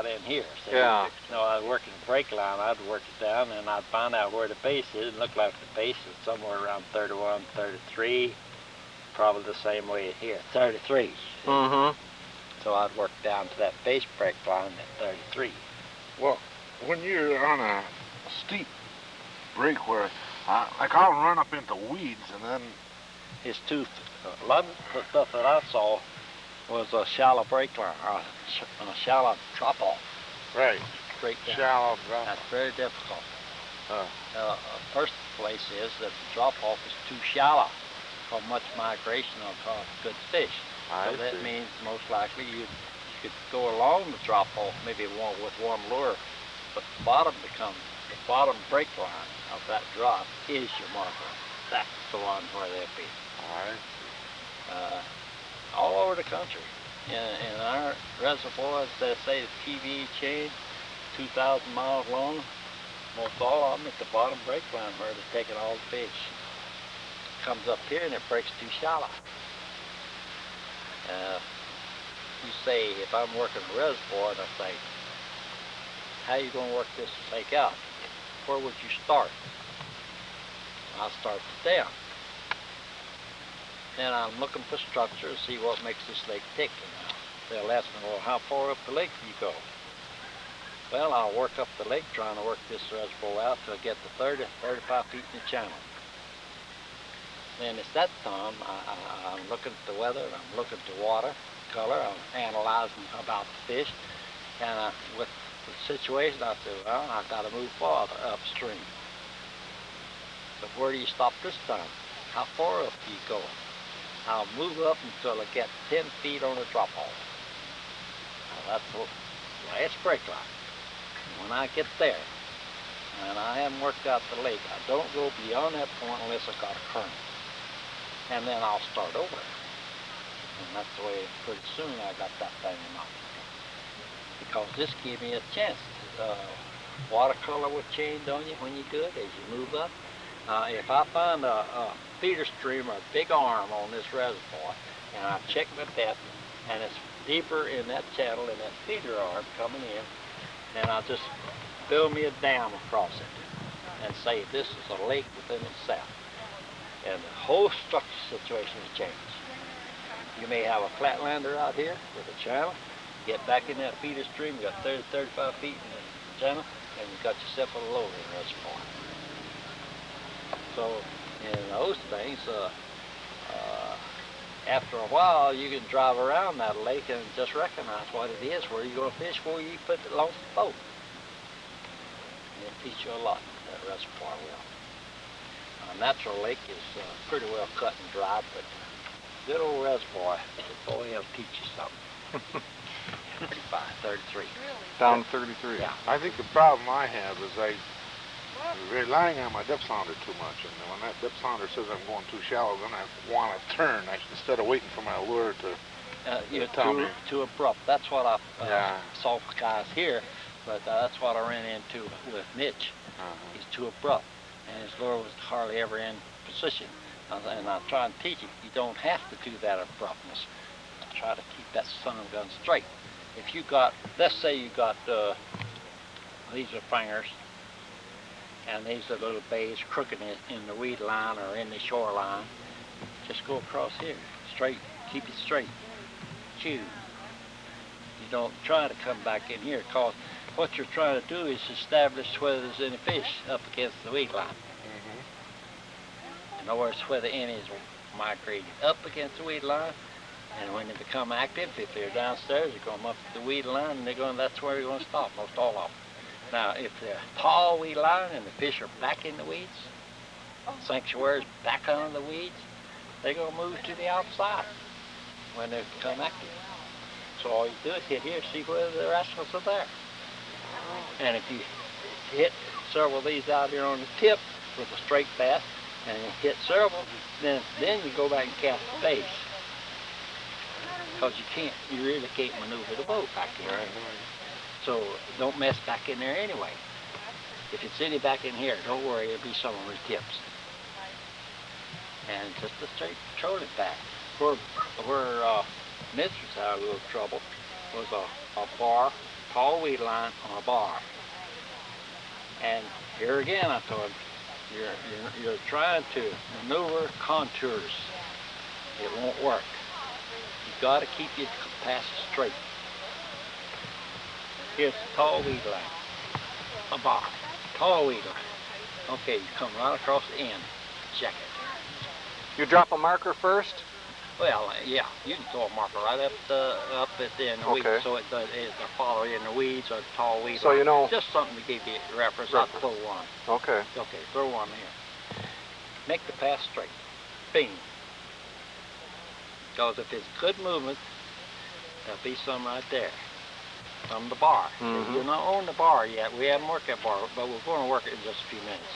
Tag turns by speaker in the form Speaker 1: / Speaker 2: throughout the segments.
Speaker 1: in here. So,
Speaker 2: Yeah.
Speaker 1: you know, I was working the brake line, I'd work it down, and I'd find out where the base is. It looked like the base is somewhere around 31, 33, probably the same way here, 33.
Speaker 2: Mm-hmm.
Speaker 1: So I'd work down to that base brake line at 33.
Speaker 3: Well, when you're on a steep break where, like I'll run up into weeds and then...
Speaker 1: His tooth, a lot of the stuff that I saw was a shallow brake line, a shallow drop-off.
Speaker 3: Right.
Speaker 1: Break down.
Speaker 3: Shallow drop.
Speaker 1: That's very difficult. First place is that the drop-off is too shallow for much migration of good fish. So that means most likely you could go along the drop-off, maybe with one lure, but the bottom brake line of that drop is your marker. That's the one where they'll be. All over the country. In our reservoirs, they say the TV chain, 2,000 miles long, most all of them at the bottom brake line where they're taking all the fish. Comes up here and it breaks too shallow. You say, if I'm working a reservoir, and I say, how are you going to work this lake out? Where would you start? I'll start down. Then I'm looking for structure to see what makes this lake tick. They'll ask me, well, how far up the lake do you go? Well, I'll work up the lake trying to work this reservoir out till I get to 30, 35 feet in the channel. Then it's that time I'm looking at the weather, I'm looking at the water, color, I'm analyzing about the fish, and with the situation I say, well, I've got to move farther upstream. But where do you stop this time? How far up do you go? I'll move up until I get 10 feet on a drop-off. That's the last brake line. When I get there, and I haven't worked out the lake, I don't go beyond that point unless I got a current. And then I'll start over. And that's the way pretty soon I got that thing in my pocket. Because this gave me a chance. Watercolor will change on you when you do it as you move up. If I find a feeder stream or a big arm on this reservoir, and I check the depth, and it's deeper in that channel in that feeder arm coming in, then I'll just build me a dam across it and say this is a lake within itself. And the whole structure situation has changed. You may have a flatlander out here with a channel, get back in that feeder stream, you got 30, 35 feet in the channel, and you got yourself a loading reservoir. So in those things, after a while, you can drive around that lake and just recognize what it is, where you're going to fish, where you put it along the boat. And it teaches you a lot, that reservoir will. A natural lake is pretty well cut and dried, but good old reservoir, boy, it'll teach you something. 35, 33.
Speaker 2: Down 33.
Speaker 1: Yeah.
Speaker 3: I think the problem I have is I'm relying on my depth sounder too much, and when that depth sounder says I'm going too shallow, then I want to turn instead of waiting for my lure to
Speaker 1: You're
Speaker 3: tell me.
Speaker 1: too abrupt. That's what I saw guys here, but that's what I ran into with Mitch. He's too abrupt, and his lure was hardly ever in position. And I try and teach you, you don't have to do that abruptness. Try to keep that sun gun straight. If you got, let's say you got, these are fingers, and these are little bays crooked in the weed line or in the shoreline, just go across here, straight, keep it straight. Chew. You don't try to come back in here, because what you're trying to do is establish whether there's any fish up against the weed line. In other words, whether any is migrating up against the weed line, and when they become active, if they're downstairs, they're going up to the weed line, and that's where you're going to stop, most all of them. Now, if they're tall weed line and the fish are back in the weeds, sanctuary's back under the weeds, they're going to move to the outside when they become active. So all you do is hit here, see whether the rascals are there. And if you hit several of these out here on the tip with a straight bass, and you hit several, then you go back and cast the base. Because you really can't maneuver the boat back in there. So don't mess back in there anyway. If it's any back in here, don't worry, it'll be some of the tips. And just a straight trolling back. Where Mitch was having a little trouble was a bar, tall weed line on a bar. And here again, I told him, you're trying to maneuver contours. It won't work. You got to keep your pass straight. Here's a tall weed line, a bar, tall weed line. Okay, you come right across the end. Check it.
Speaker 2: You drop a marker first?
Speaker 1: Well, yeah, you can throw a marker right up at the end of the weeds,
Speaker 2: Okay.
Speaker 1: so it follow in the weeds or the tall weed.
Speaker 2: So you know.
Speaker 1: Just something to give you reference. I'll throw one.
Speaker 2: Okay.
Speaker 1: Okay, throw one here. Make the pass straight. Bing. Because if it's good movement, there'll be some right there from the bar.
Speaker 2: Mm-hmm.
Speaker 1: You're not on the bar yet. We haven't worked that bar, but we're going to work it in just a few minutes.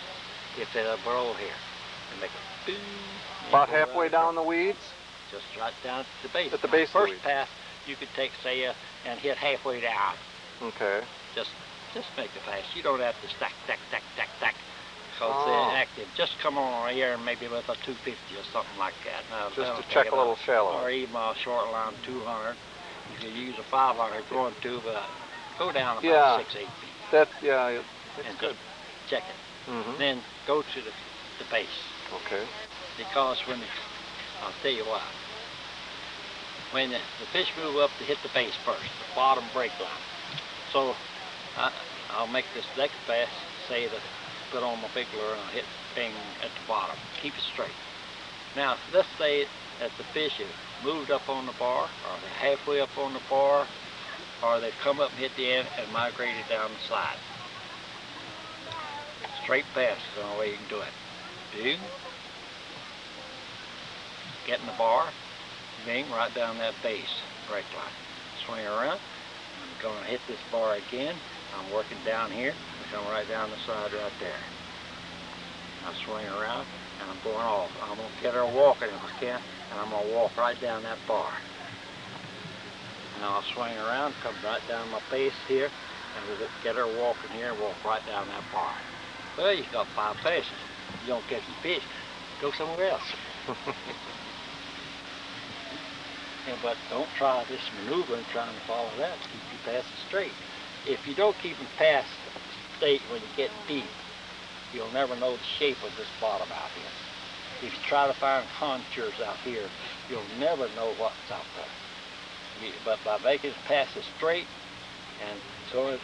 Speaker 1: If it'll roll here and make a boom.
Speaker 2: About halfway down the weeds?
Speaker 1: Just right down at the base.
Speaker 2: At the base of the
Speaker 1: First
Speaker 2: weed.
Speaker 1: pass, you could take, say, and hit halfway down.
Speaker 2: Okay.
Speaker 1: Just make the pass. You don't have to stack. Because
Speaker 2: Oh.
Speaker 1: they're active. Just come on right here, maybe with a 250 or something like that. Now,
Speaker 2: Just to check a little shallow.
Speaker 1: Or even a short line 200. You could use a 500 if you want to, but go down about 6-8 feet.
Speaker 2: That's it's
Speaker 1: And
Speaker 2: good.
Speaker 1: just check it.
Speaker 2: Mm-hmm.
Speaker 1: Then go to the base.
Speaker 2: Okay.
Speaker 1: Because I'll tell you why. When the fish move up to hit the base first, the bottom break line. So I'll make this next pass, say that put on my big lure and I'll hit bing at the bottom. Keep it straight. Now let's say that the fish have moved up on the bar, or they're halfway up on the bar, or they've come up and hit the end and migrated down the side. Straight pass is the only way you can do it. Bing. Get in the bar, bing, right down that base break line. Swing around. I'm going to hit this bar again. I'm working down here. I come right down the side right there. I swing around and I'm going off. I'm going to get her walking if I can, and I'm going to walk right down that bar. Now I'll swing around, come right down my base here, and we'll get her walking here and walk right down that bar. Well, you've got 5 passes. You don't catch any fish, go somewhere else. But don't try this maneuver and trying to follow that. Keep your passes straight. If you don't keep them past straight when you get deep, you'll never know the shape of this bottom out here. If you try to find contours out here, you'll never know what's out there. But by making the passes straight, and so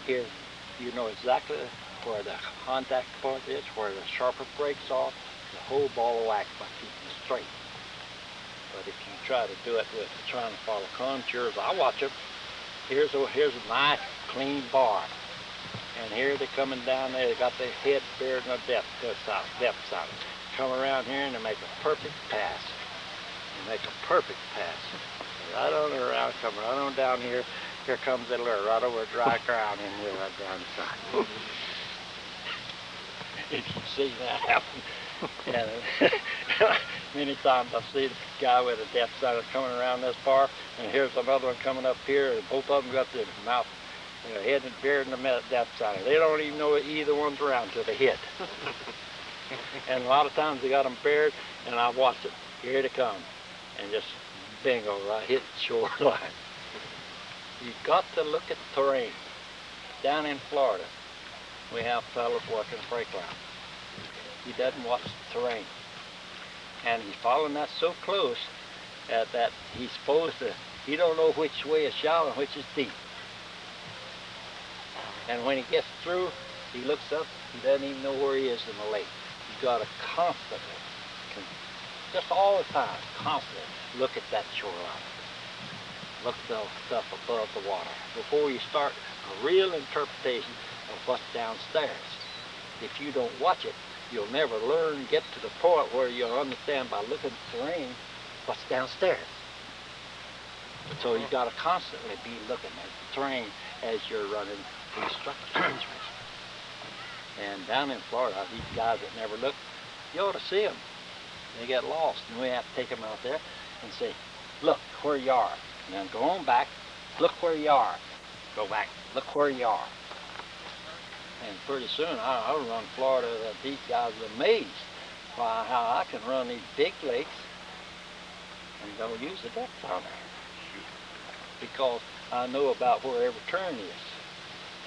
Speaker 1: here you know exactly where the contact point is, where the sharper breaks off, the whole ball of wax by keeping it straight. But if you try to do it with trying to follow contours, I watch them. Here's a nice clean bar, and here they're coming down there. They got their head buried in the depth side. Come around here and they make a perfect pass. They make a perfect pass. Right on around, come right on down here. Here comes the lure right over dry ground in here, right down the side. If you see that happen. Yeah, many times I've seen a guy with a depth sighter coming around this bar, and here's another one coming up here, and both of them got their mouth, their head buried in the depth sighter. They don't even know either one's around till they hit. And a lot of times they got them buried, and I watch it. Here they come, and just bingo, right, hit the shoreline. You've got to look at the terrain. Down in Florida, we have fellas working break line. He doesn't watch the terrain. And he's following that so close that he's supposed to, he don't know which way is shallow and which is deep. And when he gets through, he looks up, he doesn't even know where he is in the lake. You've got to constantly, just all the time, constantly look at that shoreline. Look at the stuff above the water before you start a real interpretation of what's downstairs. If you don't watch it, you'll never learn, get to the point where you'll understand by looking at the terrain what's downstairs. So you've got to constantly be looking at the terrain as you're running these structures. And down in Florida, these guys that never look, you ought to see them. They get lost, and we have to take them out there and say, look where you are. And then go on back, look where you are. Go back, look where you are. And pretty soon, I'll run Florida that these guys are amazed by how I can run these big lakes and don't use the depth sounder. because I know about where every turn is.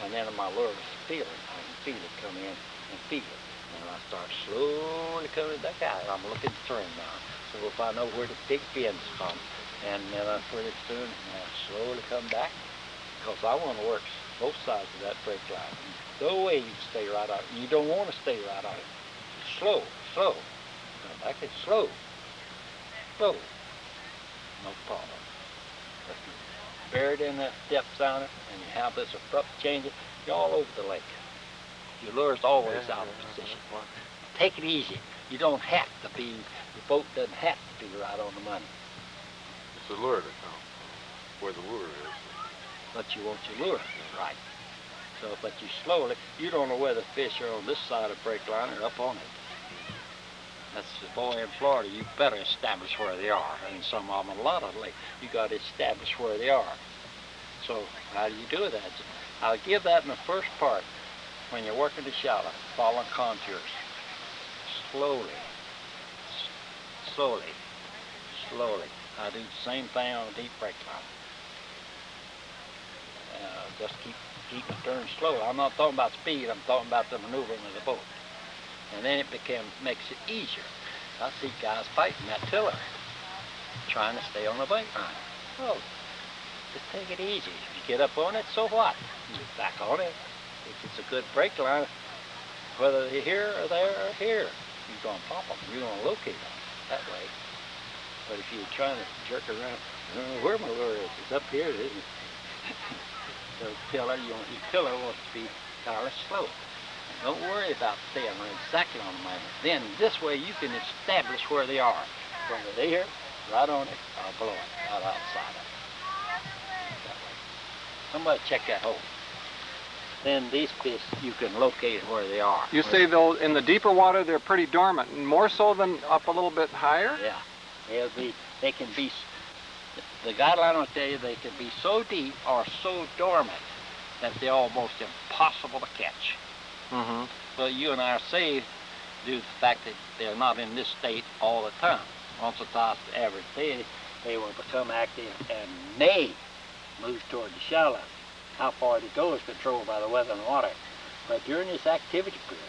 Speaker 1: And then my lure is feeling. I can feel it come in and feel it. And I start slowly coming back out. I'm looking to turn now. So if I know where the big bends from, and then I put it soon, and I slowly come back, because I want to work both sides of that brake line. No way you can stay right on it. You don't want to stay right on it. Slow, slow. Come back and slow. Slow. No problem. If you're buried in that depth on it, and you have this abrupt change, you're all over the lake. Your lure's always out of position. Take it easy. You don't have to be, your boat doesn't have to be right on the money.
Speaker 3: It's the lure that counts, where the lure is.
Speaker 1: But you want your lure right. So, but you slowly, you don't know whether fish are on this side of the brake line or up on it. That's the boy in Florida, you better establish where they are. And some of them, a lot of them, you got to establish where they are. So how do you do that? I'll give that in the first part. When you're working the shallow, following contours. Slowly, slowly, slowly. I do the same thing on a deep brake line. Just keep it turned slow. I'm not talking about speed, I'm talking about the maneuvering of the boat. And then it makes it easier. I see guys fighting that tiller, trying to stay on the brake line. Oh, just take it easy. If you get up on it, so what? You get back on it. If it's a good brake line, whether they're here or there or here, you're going to pop them. You're going to locate them that way. But if you're trying to jerk around, I don't know where my lure is. It's up here, isn't it? So tiller, your tiller wants to be kind of slow. Don't worry about staying exactly on the money. Then this way you can establish where they are. Whether they're here, right on it, or below it, right outside of it. That way. Somebody check that hole. Then these fish, you can locate where they are.
Speaker 2: You say though, in the deeper water, they're pretty dormant, more so than up a little bit higher?
Speaker 1: Yeah. They can be, the guideline will tell you they can be so deep or so dormant that they're almost impossible to catch.
Speaker 2: Mm-hmm.
Speaker 1: But you and I are saved due to the fact that they're not in this state all the time. Once or twice the average day, they will become active and may move toward the shallow. How far they go is controlled by the weather and water. But during this activity period,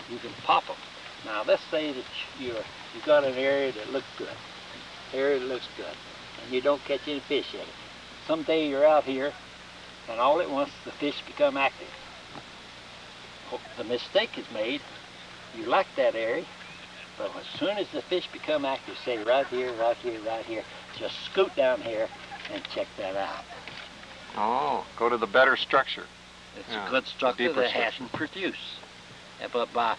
Speaker 1: you can pop them. Now let's say that you've got an area that looks good, and you don't catch any fish in it. Someday you're out here, and all at once the fish become active. The mistake is made. You like that area, but as soon as the fish become active, say right here, right here, right here, just scoot down here and check that out.
Speaker 2: Oh, go to the better structure.
Speaker 1: It's a good structure that hasn't produced. But by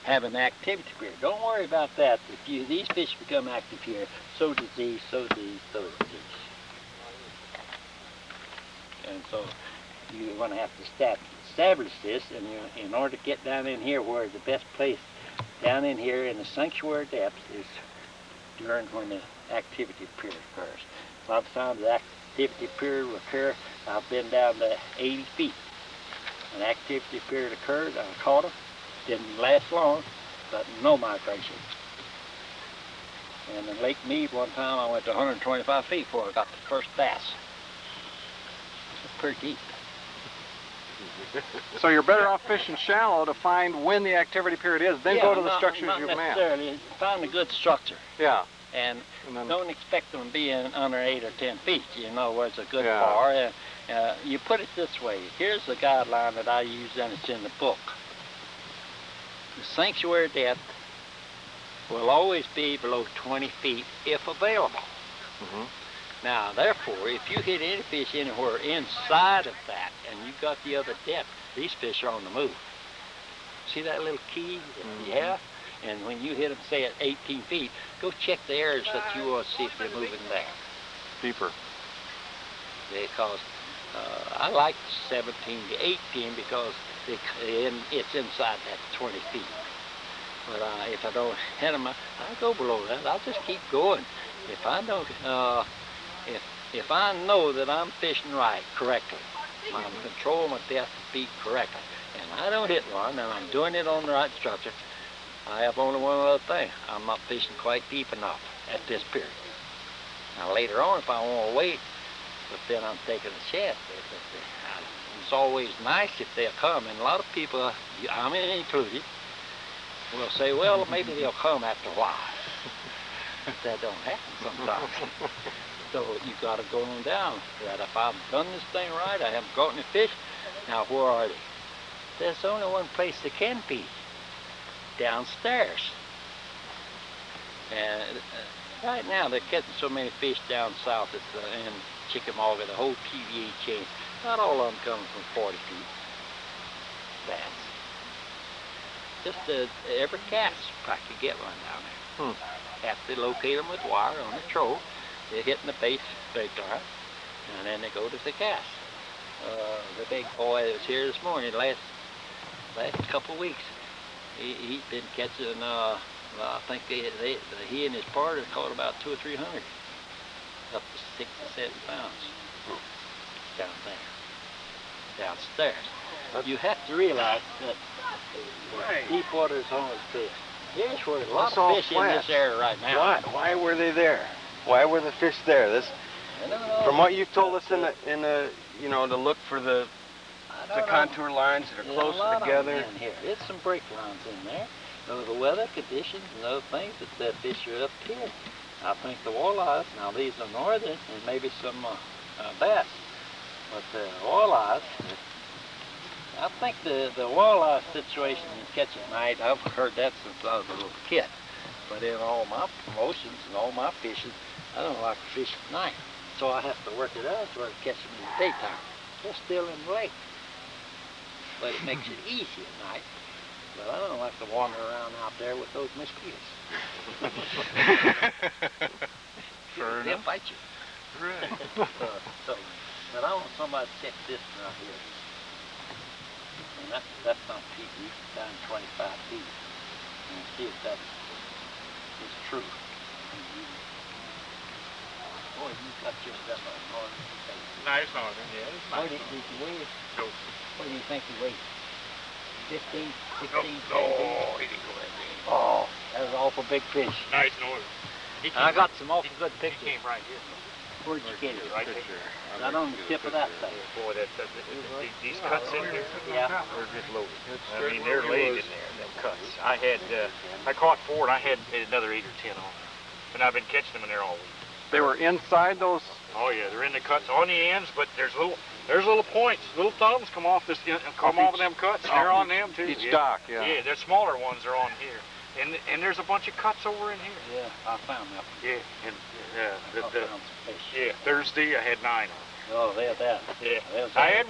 Speaker 1: having activity period, don't worry about that. If these fish become active here, so does these, so does these, so does these. And so you're going to have to establish this, and in order to get down in here where the best place, down in here in the sanctuary depths, is during when the activity period occurs. A lot of times the activity period will occur, I've been down to 80 feet. An activity period occurred, I caught them, didn't last long, but no migration. And in Lake Mead one time I went to 125 feet before I got the first bass. It's pretty deep.
Speaker 2: So you're better off fishing shallow to find when the activity period is, then go to the structures you've mapped.
Speaker 1: Not necessarily. Find a good structure.
Speaker 2: Yeah.
Speaker 1: And
Speaker 2: then,
Speaker 1: don't expect them to be in under 8 or 10 feet, you know, where it's a good bar. You put it this way. Here's the guideline that I use, and it's in the book. The sanctuary depth will always be below 20 feet if available.
Speaker 2: mm-hmm.
Speaker 1: Now, therefore, if you hit any fish anywhere inside of that, and you got the other depth, these fish are on the move. See that little key that you have? And when you hit them, say at 18 feet, go check the areas that you want to see if they're moving there.
Speaker 2: Deeper.
Speaker 1: Because I like 17 to 18 because it's inside that 20 feet. But if I don't hit them, I'll go below that. I'll just keep going. If I don't, if I know that I'm fishing right, correctly, I'm controlling my depth of feet correctly, and I don't hit one, and I'm doing it on the right structure, I have only one other thing. I'm not fishing quite deep enough at this period. Now later on, if I want to wait But then I'm taking a chance. It's always nice if they'll come, and a lot of people, I'm included, will say, well, maybe they'll come after a while. But that don't happen sometimes. So you got to go on down. That if I've done this thing right, I haven't caught any fish. Now where are they? There's only one place they can be. Downstairs. And right now they're catching so many fish down south in Chickamauga, the whole TVA chain. Not all of them coming from 40 feet. Bass. Just every cast I could get one down there. Have to locate them with wire on the troll. They're hitting the bait line, and then they go to the cast. The big boy that was here this morning, last couple of weeks, he's been catching. I think he and his partner caught about 200 or 300, up to 6 or 7 pounds down there, downstairs. But you have to realize that deep water is always fish. Here's where a lot of fish in this area right now.
Speaker 4: Why were they there? Why were the fish there? From what you've told us in the you know, to look for the contour lines that are closer together.
Speaker 1: In here. It's some break lines in there. The weather conditions and other things that the fish are up here. I think the walleyes, now these are northern and maybe some bass, but the walleyes, I think the walleye situation you catch at night, I've heard that since I was a little kid. But in all my promotions and all my fishing, I don't like to fish at night. So I have to work it out to where I catch them in the daytime. They're still in the lake. But it makes it easy at night. But I don't like to wander around out there with those mosquitoes. They'll bite you.
Speaker 4: Right.
Speaker 1: But I want somebody to check this right here. And that's not deep. You can down 25 feet and see if that is true. Boy, you got yourself a northern face.
Speaker 3: Nice northern, yeah. It's nice.
Speaker 1: What did you weigh? What do you think you weighed? 15, 16, 17?
Speaker 3: No, he didn't go that big.
Speaker 1: Oh, that was an awful big fish.
Speaker 3: Nice northern.
Speaker 1: I got some awful good pictures.
Speaker 3: He came right here.
Speaker 1: Where'd you get it?
Speaker 3: Right there.
Speaker 1: Right on the tip of that thing.
Speaker 3: Boy, these cuts in here,
Speaker 1: Yeah.
Speaker 3: they're just loaded. I mean, they're laid in there, them cuts. I caught 4 and I had another 8 or 10 on there. And I've been catching them in there all week.
Speaker 2: They were inside those?
Speaker 3: Oh yeah, they're in the cuts on the ends, but there's little points, little thumbs come off of them cuts, and they're on them too.
Speaker 2: Each dock, yeah.
Speaker 3: Yeah, there's smaller ones are on here. And there's a bunch of cuts over in here.
Speaker 1: Yeah, I found that.
Speaker 3: Yeah, and
Speaker 1: I found some fish.
Speaker 3: yeah, Thursday I had 9 on.
Speaker 1: Oh, they had that.
Speaker 3: Yeah.
Speaker 1: I had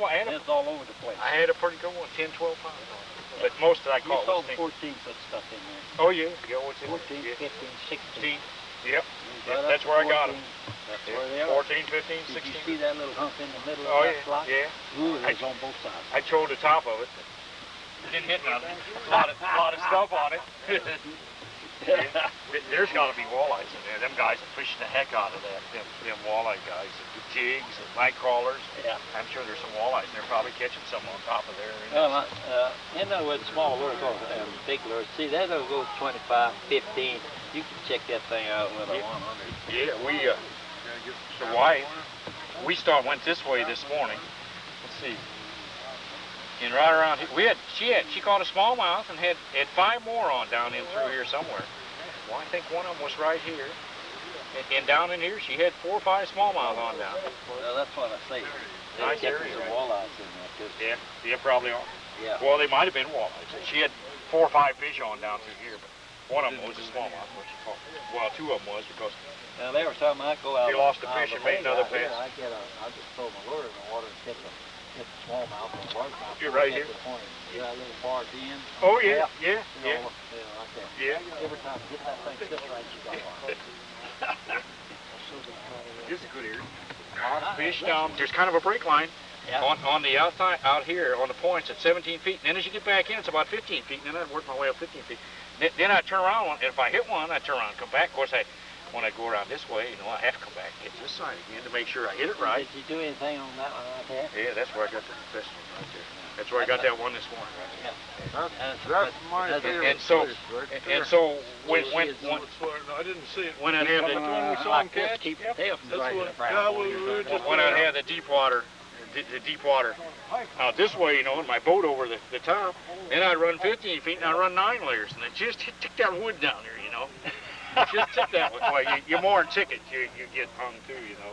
Speaker 1: all over the place.
Speaker 3: I had a pretty good one, 10, 12 pounds on it. But most that I
Speaker 1: You
Speaker 3: caught
Speaker 1: sold
Speaker 3: was
Speaker 1: 14 foot stuff in there.
Speaker 3: Oh yeah, yeah, what's in
Speaker 1: 14,
Speaker 3: there?
Speaker 1: 15, 16.
Speaker 3: Yep.
Speaker 1: Right
Speaker 3: That's
Speaker 1: up
Speaker 3: where
Speaker 1: to
Speaker 3: I got
Speaker 1: 14.
Speaker 3: them.
Speaker 1: That's where they are.
Speaker 3: 14, 15,
Speaker 1: Did
Speaker 3: 16.
Speaker 1: you see that little hump in the middle
Speaker 3: Oh
Speaker 1: of that
Speaker 3: yeah,
Speaker 1: block?
Speaker 3: yeah.
Speaker 1: Ooh, it was on both sides.
Speaker 3: I chose the top of it. Didn't hit nothing. A lot of stuff on it. Yeah. There's got to be walleyes in there. Them guys are fishing the heck out of that. Them walleye guys, the jigs and night crawlers.
Speaker 1: Yeah.
Speaker 3: I'm sure there's some walleyes. They're probably catching some on top of there.
Speaker 1: You know, with small lures and big lures, see, that'll go 25, 15. You can check that thing out with a 100.
Speaker 3: Yeah, the wife, went this way this morning. Let's see. And right around here, she caught a smallmouth and had 5 more on down in through here somewhere. Well, I think one of them was right here. And down in here, she had 4 or 5 smallmouth on down.
Speaker 1: Well, that's what I say.
Speaker 3: Nice
Speaker 1: They're
Speaker 3: area,
Speaker 1: some
Speaker 3: right?
Speaker 1: walleyes in there, too.
Speaker 3: Yeah, probably are.
Speaker 1: Yeah.
Speaker 3: Well, they might have been walleyes. She had 4 or 5 fish on down through here, but one of them was a smallmouth. Well, 2 of them was because
Speaker 1: Now, every time I go out,
Speaker 3: she lost the fish and made another
Speaker 1: pass.
Speaker 3: pass.
Speaker 1: I just throw my lure in the water and hit the smallmouth and largemouth.
Speaker 3: You're right here.
Speaker 1: See that little barge in?
Speaker 3: Oh yeah, yeah.
Speaker 1: Right there.
Speaker 3: Yeah.
Speaker 1: Every time I hit that thing just right, you got one.
Speaker 3: This is a good area. Fish down. There's kind of a break line
Speaker 1: Yeah.
Speaker 3: on the outside out here on the points at 17 feet. And then as you get back in, it's about 15 feet. And then I'd work my way up 15 feet. Then I turn around, and if I hit one, I turn around and come back. Of course, when I go around this way, you know, I have to come back and hit this side again to make sure I hit it right.
Speaker 1: Did you do anything on that one right there?
Speaker 3: Yeah, that's where I got the best one right there. That's where I got that one this morning right there.
Speaker 4: That's my favorite
Speaker 3: And so,
Speaker 4: place right there.
Speaker 3: and so when
Speaker 5: I didn't see it.
Speaker 3: when I had
Speaker 5: That's when we saw him catch.
Speaker 1: Keep the tail from
Speaker 5: That's
Speaker 1: dragging
Speaker 5: what,
Speaker 1: it around.
Speaker 5: yeah, we were just
Speaker 3: when I had the deep water out this way, you know, in my boat over the top, and I run 15 feet and I run 9 layers, and it just took that wood down there, you know. Just took that wood. Well, you're more than ticket, you get hung too, you know.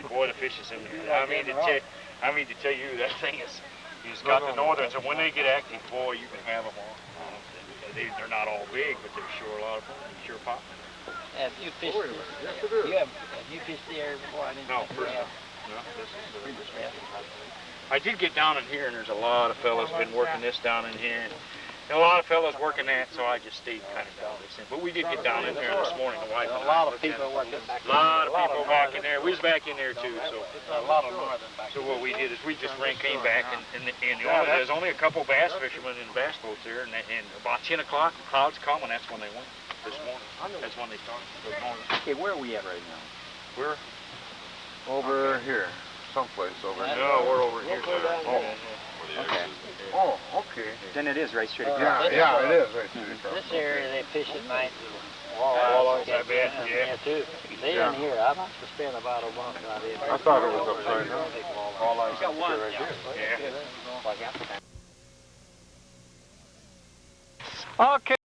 Speaker 3: But boy, the fish is in there. I mean to tell you, that thing is got the northerns, and when they get active, boy, you can have them all. They're not all big, but they're sure a lot of fun. They sure pop.
Speaker 1: Have you fished?
Speaker 4: Yes, it is.
Speaker 1: Have you fished the area before? I didn't
Speaker 3: No,
Speaker 1: think
Speaker 3: first
Speaker 1: you
Speaker 3: time.
Speaker 1: have.
Speaker 3: No, this is the
Speaker 1: Previous
Speaker 3: first time.
Speaker 1: rest.
Speaker 3: I did get down in here, and there's a lot of fellas been working this down in here. And a lot of fellas working that, so I just stayed kind of down this end. But we did get down in there this morning. The wife and
Speaker 1: A lot
Speaker 3: I
Speaker 1: of people working back
Speaker 3: A lot of people back in there. We was back in there too. So
Speaker 1: A lot of northern back
Speaker 3: so what we did is we just came back, and there's only a couple bass fishermen in bass boats there, and about 10 o'clock, the clouds come, and that's when they went this morning. That's when they started.
Speaker 1: Okay, where are we at right now?
Speaker 3: We're
Speaker 4: Over here, someplace over here.
Speaker 3: no, we're over here.
Speaker 1: Okay.
Speaker 4: Oh, okay.
Speaker 2: Then it is right straight
Speaker 4: Yeah,
Speaker 2: across.
Speaker 4: yeah, it is right through the
Speaker 1: This area they fish at night.
Speaker 3: Walleyes, I bet, yeah.
Speaker 1: Too. They in here. I must have spent about a month out here.
Speaker 4: I thought it was upside down.
Speaker 1: Walleyes
Speaker 2: got one,
Speaker 1: right here.
Speaker 3: Yeah.
Speaker 1: Like
Speaker 2: Okay.